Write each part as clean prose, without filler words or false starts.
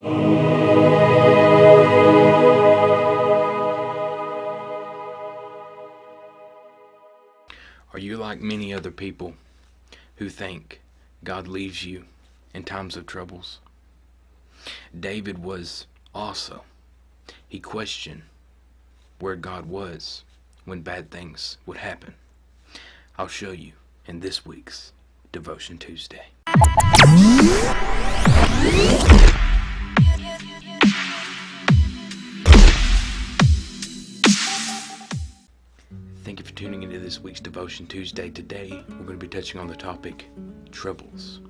Are you like many other people who think God leaves you in times of troubles? David was also. He questioned where God was when bad things would happen. I'll show you in this week's Devotion Tuesday. Thank you for tuning into this week's Devotion Tuesday. Today, we're going to be touching on the topic, troubles.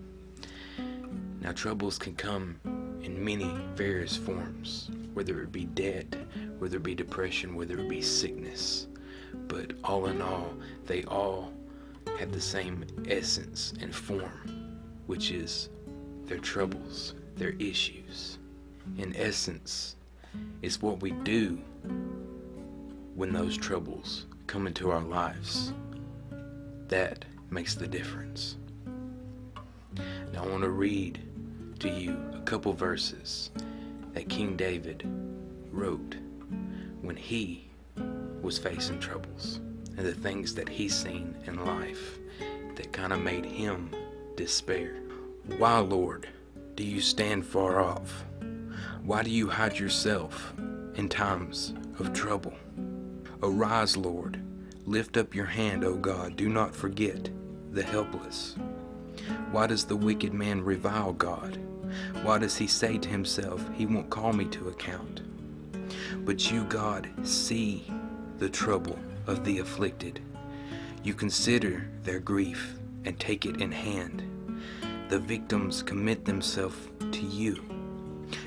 Now, troubles can come in many various forms, whether it be debt, whether it be depression, whether it be sickness. But all in all, they all have the same essence and form, which is their troubles, their issues. In essence, it's what we do when those troubles come into our lives that makes the difference. Now I want to read to you a couple verses that King David wrote when he was facing troubles and the things that he's seen in life that kind of made him despair. Why, Lord, do you stand far off? Why do you hide yourself in times of trouble? Arise, Lord, lift up your hand, O God, do not forget the helpless. Why does the wicked man revile God? Why does he say to himself, he won't call me to account? But you, God, see the trouble of the afflicted. You consider their grief and take it in hand. The victims commit themselves to you.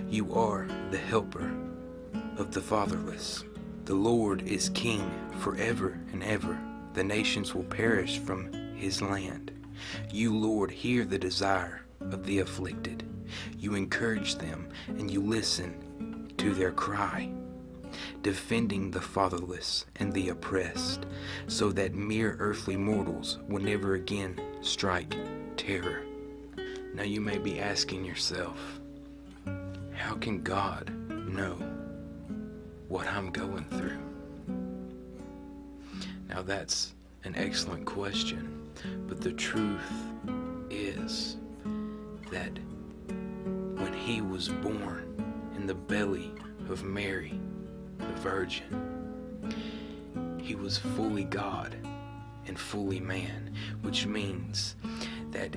You are the helper of the fatherless. The Lord is king forever and ever. The nations will perish from his land. You, Lord, hear the desire of the afflicted. You encourage them and you listen to their cry, defending the fatherless and the oppressed, so that mere earthly mortals will never again strike terror. Now you may be asking yourself, how can God know what I'm going through? Now that's an excellent question, but the truth is that when he was born in the belly of Mary, the Virgin, he was fully God and fully man, which means that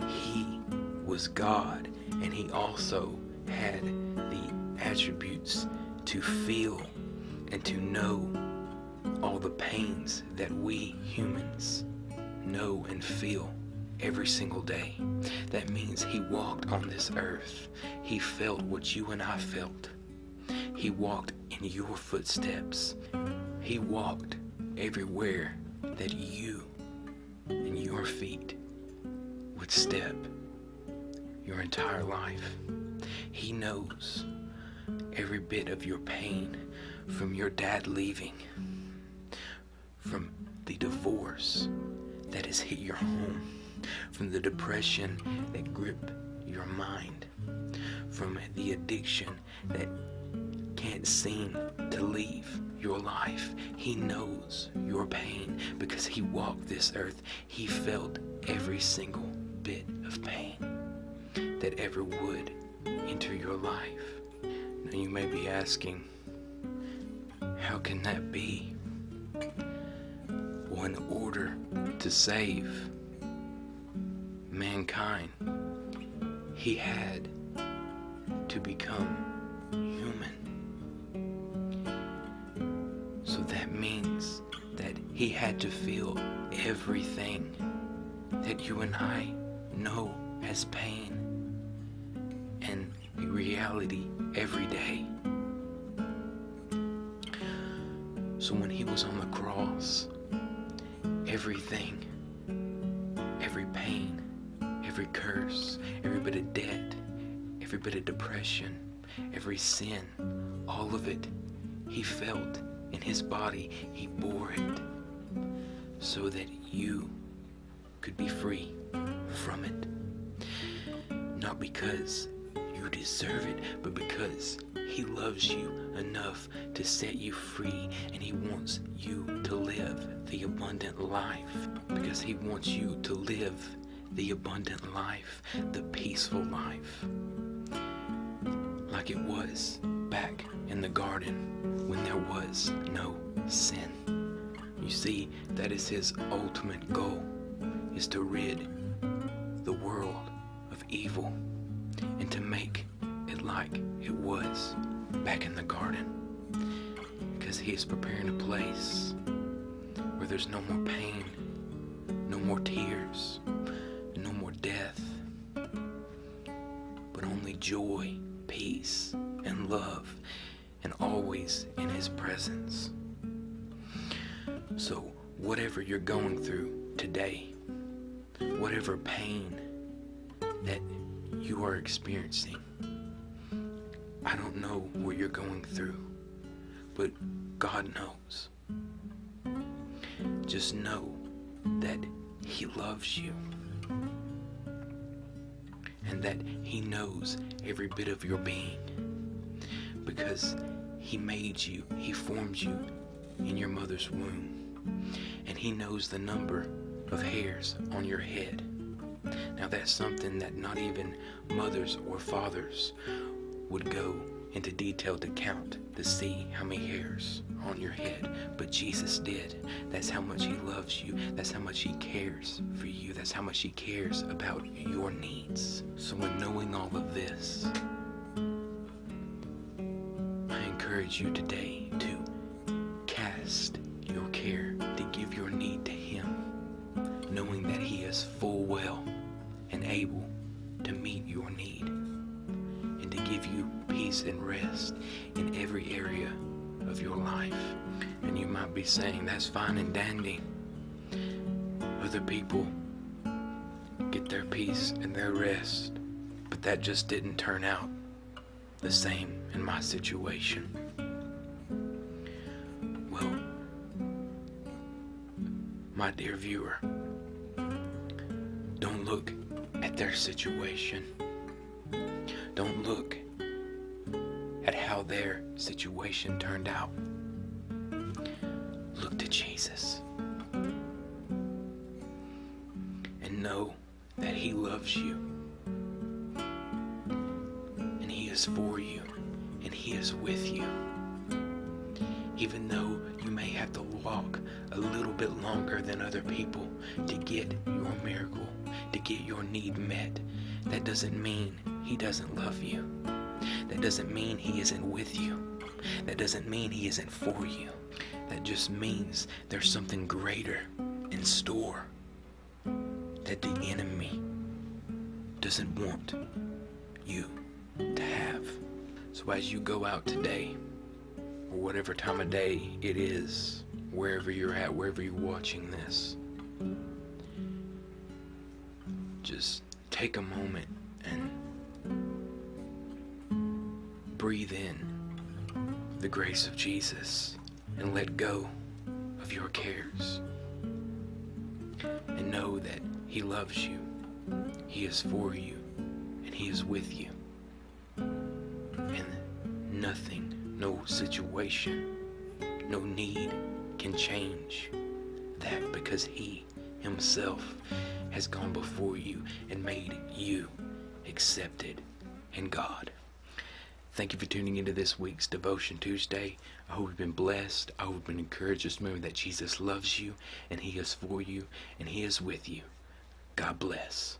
he was God and he also had the attributes to feel and to know all the pains that we humans know and feel every single day. That means he walked on this earth. He felt what you and I felt. He walked in your footsteps. He walked everywhere that you and your feet would step your entire life. He knows every bit of your pain, from your dad leaving, from the divorce that has hit your home, from the depression that gripped your mind, from the addiction that can't seem to leave your life. He knows your pain because he walked this earth. He felt every single bit of pain that ever would enter your life. Now you may be asking, how can that be? Well, in order to save mankind, he had to become human. So that means that he had to feel everything that you and I know as pain and reality every day. So when he was on the cross, everything, every pain, every curse, every bit of debt, every bit of depression, every sin, all of it, he felt in his body. He bore it so that you could be free from it. Not because you you deserve it, but because he loves you enough to set you free, and he wants you to live the abundant life, because he wants you to live the abundant life, the peaceful life, like it was back in the garden when there was no sin. You see, that is his ultimate goal, is to rid the world of evil and to make it like it was back in the garden, because he is preparing a place where there's no more pain, no more tears, no more death, but only joy, peace, and love, and always in his presence. So whatever you're going through today, whatever pain that you are experiencing, I don't know what you're going through, but God knows. Just know that he loves you, and that he knows every bit of your being, because he made you, he formed you in your mother's womb, and he knows the number of hairs on your head. Now that's something that not even mothers or fathers would go into detail to count, to see how many hairs on your head, but Jesus did. That's how much he loves you. That's how much he cares for you. That's how much he cares about your needs. So in knowing all of this, I encourage you today to cast your care, to give your need to him, knowing that he is full well and able to meet your need and to give you peace and rest in every area of your life. And you might be saying, that's fine and dandy. Other people get their peace and their rest, but that just didn't turn out the same in my situation. Well, my dear viewer, don't look at their situation. Don't look at how their situation turned out. Look to Jesus and know that he loves you, and he is for you, and he is with you. Even though you may have to walk a little bit longer than other people to get your miracle, to get your need met, that doesn't mean he doesn't love you. That doesn't mean he isn't with you. That doesn't mean he isn't for you. That just means there's something greater in store that the enemy doesn't want you to have. So as you go out today, or whatever time of day it is, wherever you're at, wherever you're watching this, just take a moment and breathe in the grace of Jesus and let go of your cares, and know that he loves you, he is for you, and he is with you, and nothing, no situation, no need can change that, because he himself has gone before you and made you accepted in God. Thank you for tuning into this week's Devotion Tuesday. I hope you've been blessed. I hope you've been encouraged. Just remember that Jesus loves you, and he is for you, and he is with you. God bless.